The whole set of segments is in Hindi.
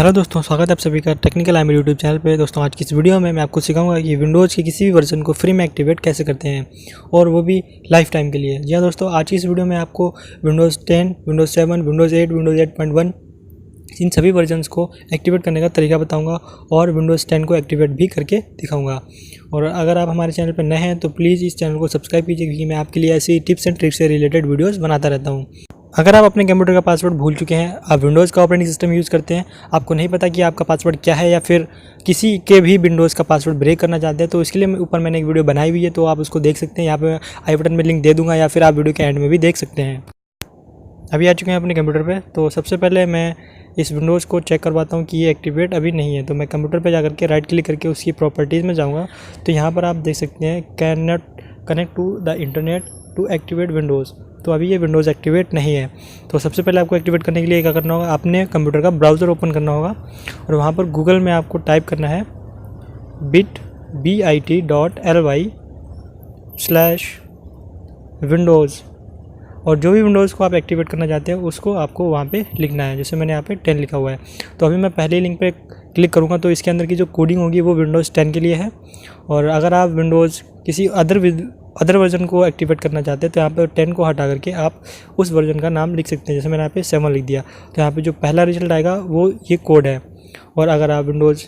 हेलो दोस्तों, स्वागत है आप सभी का टेक्निकल आमिर यूट्यूब चैनल पे। दोस्तों आज की इस वीडियो में मैं आपको सिखाऊंगा कि विंडोज़ के किसी भी वर्जन को फ्री में एक्टिवेट कैसे करते हैं और वो भी लाइफ टाइम के लिए। जी हाँ दोस्तों, आज की इस वीडियो में आपको विंडोज़ 10, विंडोज़ 7, विंडोज़ 8, विंडोज़ 8.1 इन सभी वर्जन्स को एक्टिवेट करने का तरीका बताऊंगा और विंडोज़ 10 को एक्टिवेट भी करके दिखाऊंगा। और अगर आप हमारे चैनल पर नए हैं तो प्लीज़ इस चैनल को सब्सक्राइब कीजिए, क्योंकि मैं आपके लिए ऐसी टिप्स एंड ट्रिक्स से रिलेटेड वीडियोस बनाता रहता हूं। अगर आप अपने कंप्यूटर का पासवर्ड भूल चुके हैं, आप विंडोज़ का ऑपरेटिंग सिस्टम यूज़ करते हैं, आपको नहीं पता कि आपका पासवर्ड क्या है, या फिर किसी के भी विंडोज़ का पासवर्ड ब्रेक करना चाहते हैं, तो इसके लिए ऊपर मैंने एक वीडियो बनाई हुई है, तो आप उसको देख सकते हैं। यहाँ पे आई बटन में लिंक दे दूँगा, या फिर आप वीडियो के एंड में भी देख सकते हैं। अभी आ चुके हैं अपने कंप्यूटर पे। तो सबसे पहले मैं इस विंडोज़ को चेक करवाता हूँ कि ये एक्टिवेट अभी नहीं है। तो मैं कंप्यूटर पे जाकर के राइट क्लिक करके उसकी प्रॉपर्टीज़ में जाऊँगा। तो यहाँ पर आप देख सकते हैं can not connect to the internet to activate Windows. तो अभी ये विंडोज़ एक्टिवेट नहीं है। तो सबसे पहले आपको एक्टिवेट करने के लिए क्या करना होगा, अपने कंप्यूटर का ब्राउज़र ओपन करना होगा और वहाँ पर गूगल में आपको टाइप करना है bit.ly/windows, और जो भी विंडोज़ को आप एक्टिवेट करना चाहते हैं उसको आपको वहाँ पे लिखना है। जैसे मैंने यहाँ पे 10 लिखा हुआ है। तो अभी मैं पहले लिंक पे क्लिक करूँगा तो इसके अंदर की जो कोडिंग होगी वो विंडोज़ 10 के लिए है। और अगर आप विंडोज़ किसी अदर वर्जन को एक्टिवेट करना चाहते हैं तो यहाँ पर 10 को हटा करके आप उस वर्जन का नाम लिख सकते हैं। जैसे मैंने यहाँ पे 7 लिख दिया, तो यहाँ पर जो पहला रिजल्ट आएगा वो ये कोड है। और अगर आप विंडोज़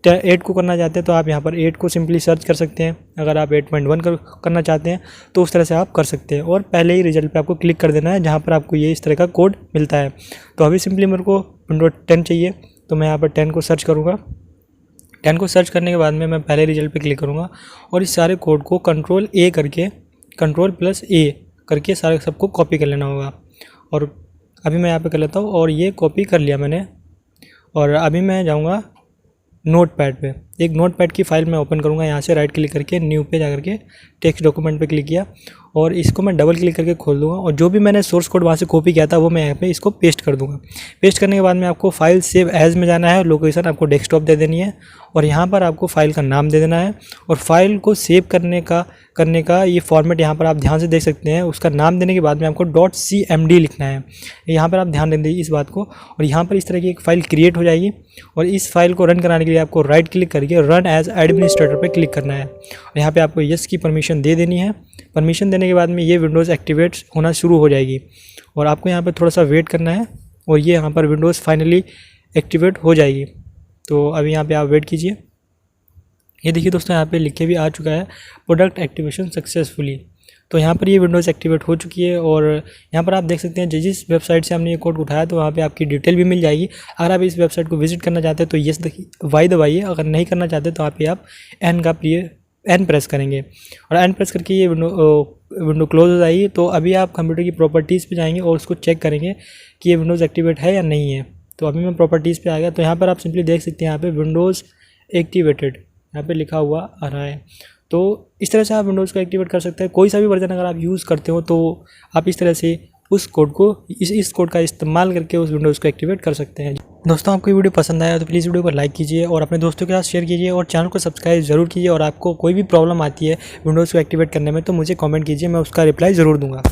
8 को करना चाहते हैं तो आप यहाँ पर 8 को सिंपली सर्च कर सकते हैं। अगर आप 8.1 करना चाहते हैं तो उस तरह से आप कर सकते हैं, और पहले ही रिजल्ट पे आपको क्लिक कर देना है जहाँ पर आपको ये इस तरह का कोड मिलता है। तो अभी सिंपली मेरे को विंडोज़ 10 चाहिए, तो मैं यहाँ पर 10 को सर्च करूँगा। 10 को सर्च करने के बाद में मैं पहले रिजल्ट पे क्लिक करूँगा और इस सारे कोड को Ctrl+A करके सारे सबको कॉपी कर लेना होगा। और अभी मैं यहाँ पे कर लेता हूँ, और ये कॉपी कर लिया मैंने। और अभी मैं जाऊँगा नोटपैड पे। एक नोटपैड की फ़ाइल मैं ओपन करूँगा, यहाँ से राइट क्लिक करके न्यू पे जाकर के टेक्स्ट डॉक्यूमेंट पे क्लिक किया, और इसको मैं डबल क्लिक करके खोल दूँगा। और जो भी मैंने सोर्स कोड वहाँ से कॉपी किया था वो मैं यहाँ पे इसको पेस्ट कर दूँगा। पेस्ट करने के बाद में आपको फाइल सेव एज में जाना है, लोकेशन आपको डेस्कटॉप दे देनी है, और यहाँ पर आपको फ़ाइल का नाम दे देना है। और फाइल को सेव करने का ये फॉर्मेट यहाँ पर आप ध्यान से देख सकते हैं। उसका नाम देने के बाद में आपको .cmd लिखना है। यहाँ पर आप ध्यान दें इस बात को। और यहाँ पर इस तरह की एक फ़ाइल क्रिएट हो जाएगी, और इस फाइल को रन कराने के लिए आपको राइट क्लिक करके रन एज एडमिनिस्ट्रेटर पे क्लिक करना है। और यहाँ पे आपको यस की परमिशन दे देनी है। परमिशन देने के बाद में ये विंडोज़ एक्टिवेट होना शुरू हो जाएगी, और आपको यहाँ पे थोड़ा सा वेट करना है, और ये यहाँ पर विंडोज़ फाइनली एक्टिवेट हो जाएगी। तो अभी यहाँ पे आप वेट कीजिए। ये देखिए दोस्तों, यहाँ पे लिख के भी आ चुका है प्रोडक्ट एक्टिवेशन सक्सेसफुली। तो यहाँ पर ये विंडोज़ एक्टिवेट हो चुकी है, और यहाँ पर आप देख सकते हैं जिस वेबसाइट से हमने ये कोड उठाया तो वहाँ पे आपकी डिटेल भी मिल जाएगी। अगर आप इस वेबसाइट को विजिट करना चाहते हैं तो यस वाई दबाइए, अगर नहीं करना चाहते तो आप एन प्रेस करेंगे, और एन प्रेस करके ये विंडो क्लोज हो जाएगी। तो अभी आप कंप्यूटर की प्रॉपर्टीज़ पे जाएंगे और उसको चेक करेंगे कि ये विंडोज़ एक्टिवेट है या नहीं है। तो अभी मैं प्रॉपर्टीज़ पे आ गया। तो यहाँ पर आप सिंपली देख सकते हैं यहाँ पे विंडोज़ एक्टिवेटेड यहाँ पे लिखा हुआ आ रहा है। तो इस तरह से आप विंडोज़ को एक्टिवेट कर सकते हैं। कोई सा भी वर्जन अगर आप यूज़ करते हो तो आप इस तरह से उस कोड को इस कोड का इस्तेमाल करके उस विंडोज़ को एक्टिवेट कर सकते हैं। दोस्तों, आपको ये वीडियो पसंद आया तो प्लीज़ वीडियो को लाइक कीजिए और अपने दोस्तों के साथ शेयर कीजिए, और चैनल को सब्सक्राइब ज़रूर कीजिए। और आपको कोई भी प्रॉब्लम आती है विंडोज़ को एक्टिवेट करने में तो मुझे कमेंट कीजिए, मैं उसका रिप्लाई ज़रूर दूंगा।